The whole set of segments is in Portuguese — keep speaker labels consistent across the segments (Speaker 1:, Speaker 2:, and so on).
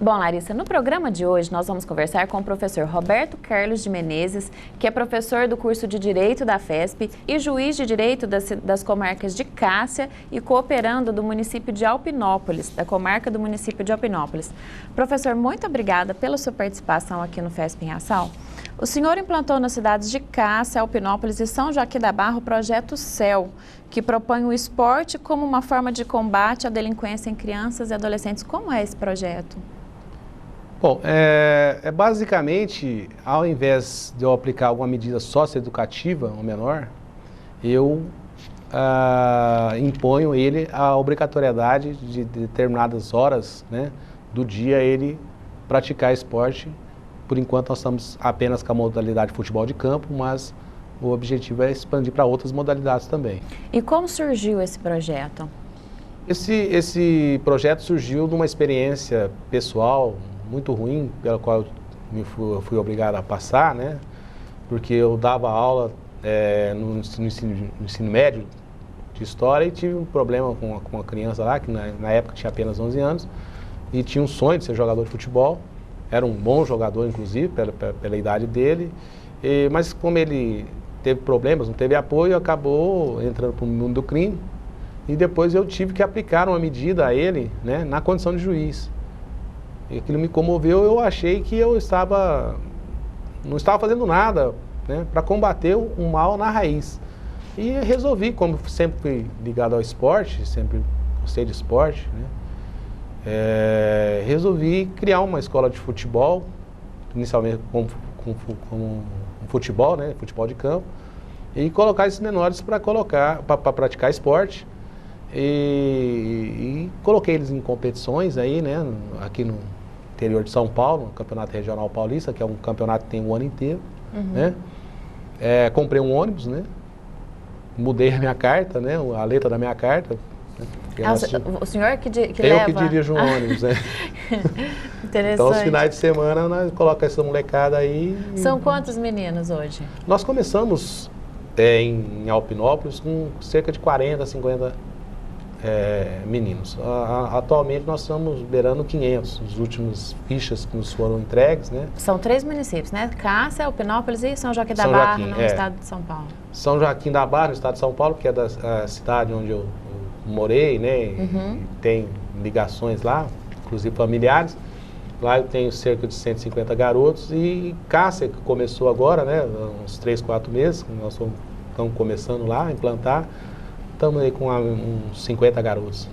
Speaker 1: Bom, Larissa, no programa de hoje nós vamos conversar com o professor Roberto Carlos de Menezes, que é professor do curso de Direito da FESP e juiz de Direito das comarcas de Cássia e cooperando do município de Alpinópolis, da comarca do município de Alpinópolis. Professor, muito obrigada pela sua participação aqui no FESP em Ação. O senhor implantou nas cidades de Cássia, Alpinópolis e São Joaquim da Barra o projeto CEL, que propõe o esporte como uma forma de combate à delinquência em crianças e adolescentes. Como é esse projeto?
Speaker 2: Bom, basicamente, ao invés de eu aplicar alguma medida socioeducativa ao menor, eu imponho ele a obrigatoriedade de determinadas horas, né, do dia ele praticar esporte. Por enquanto nós estamos apenas com a modalidade de futebol de campo, mas o objetivo é expandir para outras modalidades também.
Speaker 1: E como surgiu esse projeto?
Speaker 2: Esse projeto surgiu de uma experiência pessoal muito ruim, pela qual eu fui obrigado a passar, né? Porque eu dava aula no ensino médio de História e tive um problema com uma criança lá, que na época tinha apenas 11 anos, e tinha um sonho de ser jogador de futebol. Era um bom jogador, inclusive, pela idade dele, mas como ele teve problemas, não teve apoio, acabou entrando para o mundo do crime, e depois eu tive que aplicar uma medida a ele, né, na condição de juiz. E aquilo me comoveu, eu achei que eu não estava fazendo nada, né, para combater o mal na raiz. E resolvi, como sempre fui ligado ao esporte, sempre gostei de esporte, né, resolvi criar uma escola de futebol, inicialmente com futebol, né, futebol de campo, e colocar esses menores para praticar esporte. E coloquei eles em competições aí, né, aqui no interior de São Paulo, no Campeonato Regional Paulista, que é um campeonato que tem o ano inteiro, né? Comprei um ônibus, né? Mudei a minha carta, né? A letra da minha carta. Né?
Speaker 1: O senhor que leva?
Speaker 2: Eu que dirijo um ônibus, né?
Speaker 1: Interessante.
Speaker 2: Então, os finais de semana, nós colocamos essa molecada aí.
Speaker 1: São quantos meninos hoje?
Speaker 2: Nós começamos em Alpinópolis com cerca de 40, 50 meninos. Atualmente nós estamos beirando 500, os últimos fichas que nos foram entregues, né?
Speaker 1: São 3 municípios, né? Cássia, Alpinópolis e São Joaquim da Barra, no estado de São Paulo.
Speaker 2: São Joaquim da Barra, no estado de São Paulo, que é da cidade onde eu morei, né? E tem ligações lá, inclusive familiares. Lá eu tenho cerca de 150 garotos. E Cássia, que começou agora, né? Uns 3, 4 meses, nós estamos começando lá a implantar. Estamos aí com uns 50 garotos.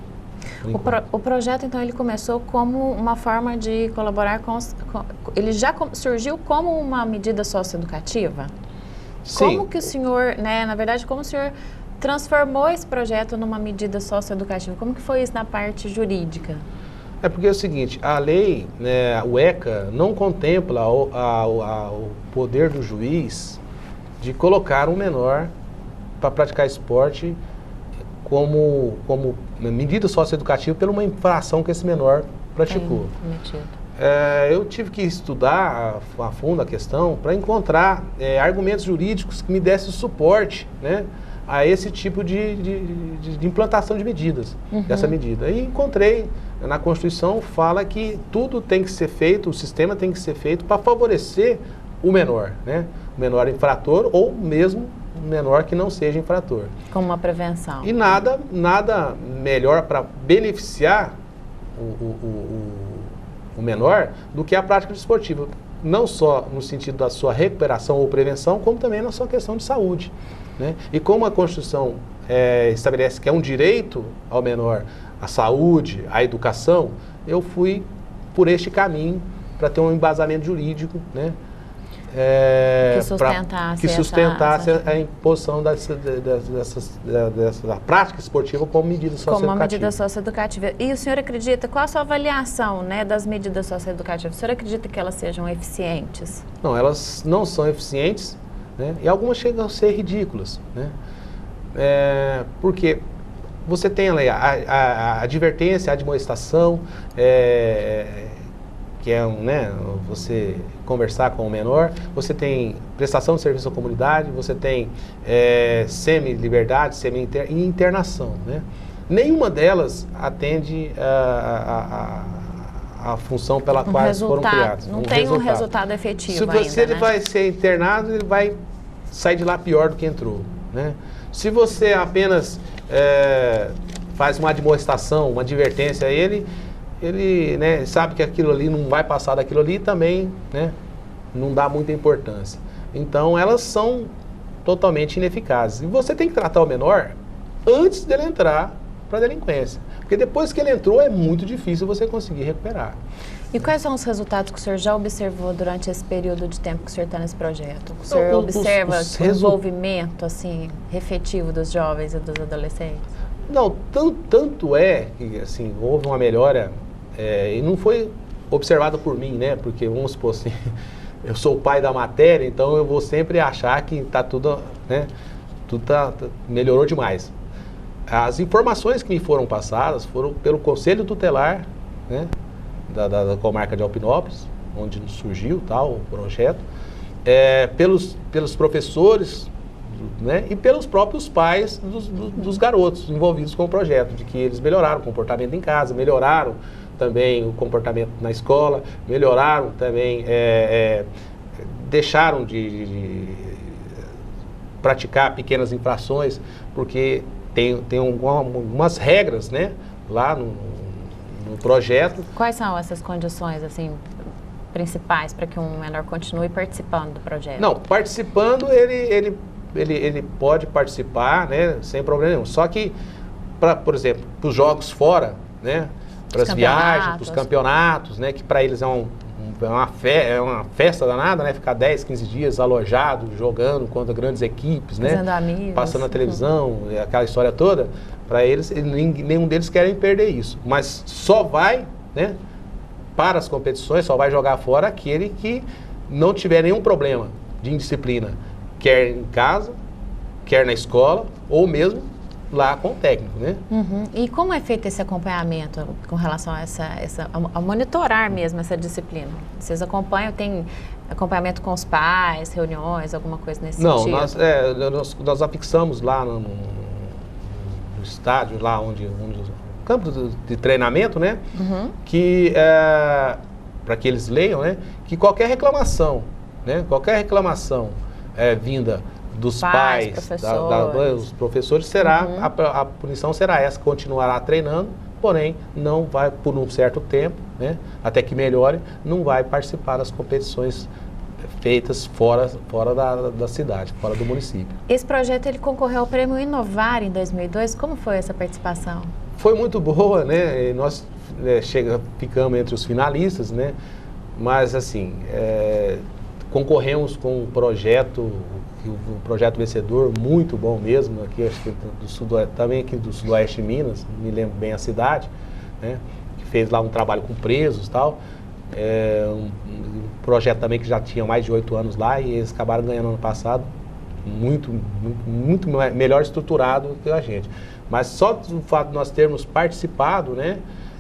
Speaker 1: O projeto, então, ele começou como uma forma de colaborar ele já surgiu como uma medida socioeducativa?
Speaker 2: Sim.
Speaker 1: Como que o senhor, né, na verdade, como o senhor transformou esse projeto numa medida socioeducativa? Como que foi isso na parte jurídica?
Speaker 2: É porque é o seguinte, a lei, né, o ECA, não contempla o poder do juiz de colocar um menor para praticar esporte como medida socioeducativa pela uma infração que esse menor praticou. Eu tive que estudar a fundo a questão para encontrar argumentos jurídicos que me dessem suporte, né, a esse tipo de implantação de medidas, dessa medida. E encontrei, na Constituição, fala que tudo tem que ser feito, o sistema tem que ser feito para favorecer o menor, né, o menor infrator ou mesmo menor que não seja infrator.
Speaker 1: Como uma prevenção.
Speaker 2: E nada melhor para beneficiar o menor do que a prática desportiva. Não só no sentido da sua recuperação ou prevenção, como também na sua questão de saúde, né? E como a Constituição estabelece que é um direito ao menor a saúde, a educação, eu fui por este caminho para ter um embasamento jurídico, né? Que sustentasse a imposição da prática esportiva como medida socioeducativa.
Speaker 1: Como uma medida socioeducativa. E o senhor acredita, qual a sua avaliação, né, das medidas socioeducativas? O senhor acredita que elas sejam eficientes?
Speaker 2: Não, elas não são eficientes, né, e algumas chegam a ser ridículas, né? Porque você tem a advertência, a admoestação, que é você conversar com o menor, você tem prestação de serviço à comunidade, você tem semi-liberdade, semi-internação, né? Nenhuma delas atende a função pela qual foram criados.
Speaker 1: Não tem um resultado efetivo ainda,
Speaker 2: Se ele vai ser internado, ele vai sair de lá pior do que entrou, né? Se você apenas faz uma admoestação, uma advertência a ele, né, sabe que aquilo ali não vai passar daquilo ali, também, né, não dá muita importância. Então, elas são totalmente ineficazes. E você tem que tratar o menor antes dele entrar para a delinquência. Porque depois que ele entrou, é muito difícil você conseguir recuperar.
Speaker 1: E quais são os resultados que o senhor já observou durante esse período de tempo que o senhor está nesse projeto? O senhor observa o envolvimento, assim, efetivo dos jovens e dos adolescentes?
Speaker 2: Não, tanto é que, assim, houve uma melhora, e não foi observada por mim, né? Porque, vamos supor assim, eu sou o pai da matéria, então eu vou sempre achar que está tudo, né? Tudo melhorou demais. As informações que me foram passadas foram pelo Conselho Tutelar, né, da comarca de Alpinópolis, onde surgiu tal o projeto, pelos professores, né, e pelos próprios pais dos garotos envolvidos com o projeto, de que eles melhoraram o comportamento em casa, melhoraram também o comportamento na escola, melhoraram também, deixaram de praticar pequenas infrações, porque tem algumas regras, né, lá no projeto.
Speaker 1: Quais são essas condições, assim, principais para que um menor continue participando do projeto?
Speaker 2: Não, participando, ele pode participar, né, sem problema nenhum. Só que, por exemplo, para os jogos fora, né, para as viagens, para os campeonatos, né, que para eles é uma festa danada, né? Ficar 10, 15 dias alojado, jogando contra grandes equipes, né?
Speaker 1: Fazendo amigos.
Speaker 2: Passando na televisão, aquela história toda. Para eles, nenhum deles querem perder isso. Mas só vai, né, para as competições, só vai jogar fora aquele que não tiver nenhum problema de indisciplina, quer em casa, quer na escola, ou mesmo lá com o técnico, né?
Speaker 1: Uhum. E como é feito esse acompanhamento com relação a a monitorar mesmo essa disciplina? Vocês acompanham, tem acompanhamento com os pais, reuniões, alguma coisa nesse sentido?
Speaker 2: Não, nós afixamos lá no estádio, lá onde campo de treinamento, né?
Speaker 1: Uhum.
Speaker 2: Que, para que eles leiam, né? Que qualquer reclamação, né? Qualquer reclamação vinda dos pais, os professores, a punição será essa, continuará treinando, porém não vai, por um certo tempo, né, até que melhore, não vai participar das competições feitas fora da cidade, fora do município.
Speaker 1: Esse projeto ele concorreu ao Prêmio Inovar em 2002, como foi essa participação?
Speaker 2: Foi muito boa, né, nós ficamos entre os finalistas, né, mas assim, concorremos com um projeto vencedor, muito bom mesmo, aqui acho que também aqui do Sudoeste de Minas, me lembro bem a cidade, né, que fez lá um trabalho com presos e tal, um projeto também que já tinha mais de 8 anos lá e eles acabaram ganhando ano passado, muito melhor estruturado que a gente. Mas só o fato de nós termos participado, né,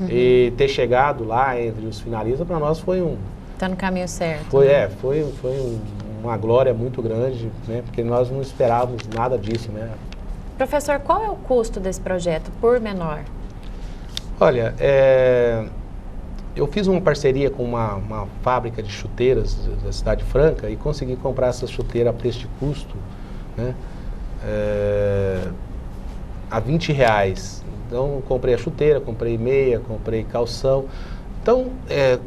Speaker 2: e ter chegado lá entre os finalistas, para nós foi
Speaker 1: Está no caminho certo.
Speaker 2: Foi uma glória muito grande, né? Porque nós não esperávamos nada disso, né?
Speaker 1: Professor, qual é o custo desse projeto por menor?
Speaker 2: Olha, eu fiz uma parceria com uma fábrica de chuteiras da Cidade Franca e consegui comprar essa chuteira a preço de custo, né, a R$20. Então, comprei a chuteira, comprei meia, comprei calção. Então,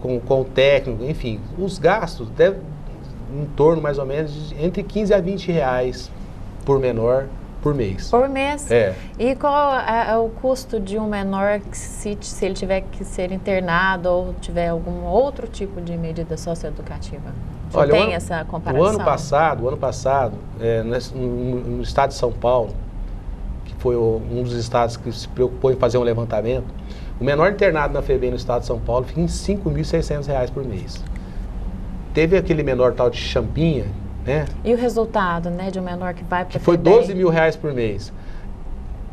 Speaker 2: com o técnico, enfim, os gastos devem em torno mais ou menos de entre 15 a 20 reais por menor por mês.
Speaker 1: Por mês?
Speaker 2: É.
Speaker 1: E qual é o custo de um menor se ele tiver que ser internado ou tiver algum outro tipo de medida socioeducativa?
Speaker 2: Olha,
Speaker 1: tem essa comparação?
Speaker 2: O ano passado, no estado de São Paulo, que foi um dos estados que se preocupou em fazer um levantamento, o menor internado na FEBEM no estado de São Paulo fica em R$5.600 por mês. Teve aquele menor tal de Champinha, né?
Speaker 1: E o resultado, né, de um menor que vai para a
Speaker 2: FEBEM? Que foi R$12.000 por mês.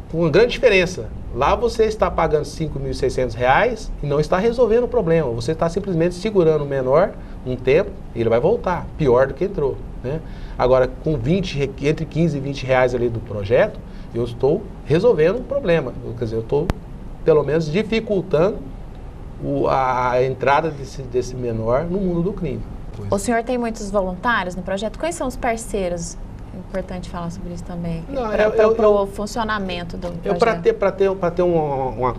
Speaker 2: Com uma grande diferença. Lá você está pagando R$5.600 e não está resolvendo o problema. Você está simplesmente segurando o menor um tempo e ele vai voltar, pior do que entrou, né? Agora, com entre 15 e 20 reais ali do projeto, eu estou resolvendo o problema. Quer dizer, eu estou, pelo menos, dificultando a entrada desse menor no mundo do crime.
Speaker 1: O senhor tem muitos voluntários no projeto? Quais são os parceiros? É importante falar sobre isso também, para o funcionamento do projeto.
Speaker 2: Para ter uma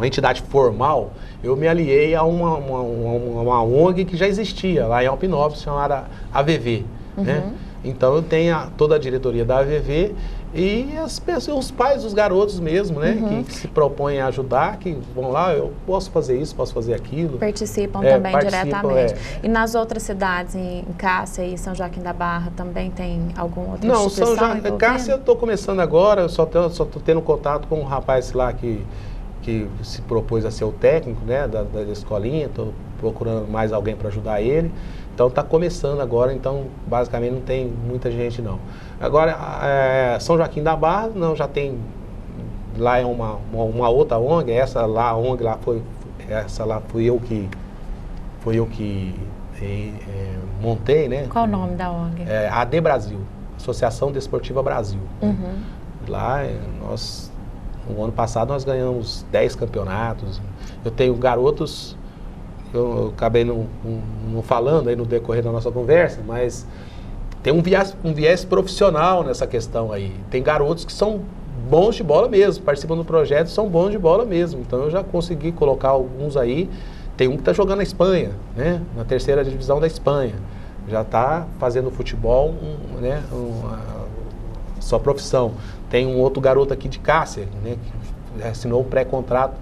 Speaker 2: entidade formal, eu me aliei a uma ONG que já existia lá em Alpinópolis, chamada AVV. Né? Então eu tenho toda a diretoria da AVV e os pais dos garotos mesmo, né? Que se propõem a ajudar, que vão lá, eu posso fazer isso, posso fazer aquilo.
Speaker 1: Participam também diretamente. E nas outras cidades, em Cássia e São Joaquim da Barra, também tem alguma outra instituição?
Speaker 2: Não, Cássia eu estou começando agora, eu só estou tendo contato com um rapaz lá que se propôs a ser o técnico, né, da escolinha, estou procurando mais alguém para ajudar ele. Então está começando agora, então basicamente não tem muita gente não. Agora, São Joaquim da Barra, não, já tem, lá é uma outra ONG, essa lá, a ONG lá fui eu que montei, né?
Speaker 1: Qual o nome da ONG?
Speaker 2: AD Brasil, Associação Desportiva Brasil. Lá no ano passado nós ganhamos 10 campeonatos. Eu tenho garotos, eu acabei não falando aí no decorrer da nossa conversa, mas tem um viés profissional nessa questão aí. Tem garotos que são bons de bola mesmo, participam do projeto, são bons de bola mesmo. Então eu já consegui colocar alguns aí. Tem um que está jogando na Espanha, né? Na 3ª divisão da Espanha. Já está fazendo futebol, né? Sua profissão. Tem um outro garoto aqui de Cássia, né? Que assinou um pré-contrato,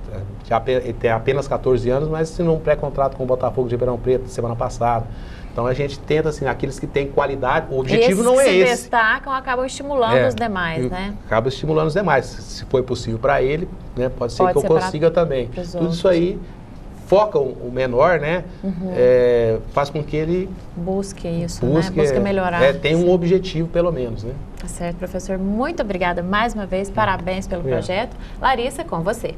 Speaker 2: ele tem apenas 14 anos, mas assinou um pré-contrato com o Botafogo de Ribeirão Preto semana passada. Então a gente tenta, assim, aqueles que têm qualidade, o objetivo não é esse.
Speaker 1: Esses que se destacam acabam estimulando os demais, né?
Speaker 2: Acaba estimulando os demais. Se foi possível para ele, né? Pode ser que eu consiga também. Tudo isso aí foca o menor, né? Faz com que ele
Speaker 1: busque isso, né? Busque melhorar.
Speaker 2: Tem um objetivo, pelo menos, né?
Speaker 1: Tá certo, professor. Muito obrigada mais uma vez. Parabéns pelo projeto. Larissa, com você.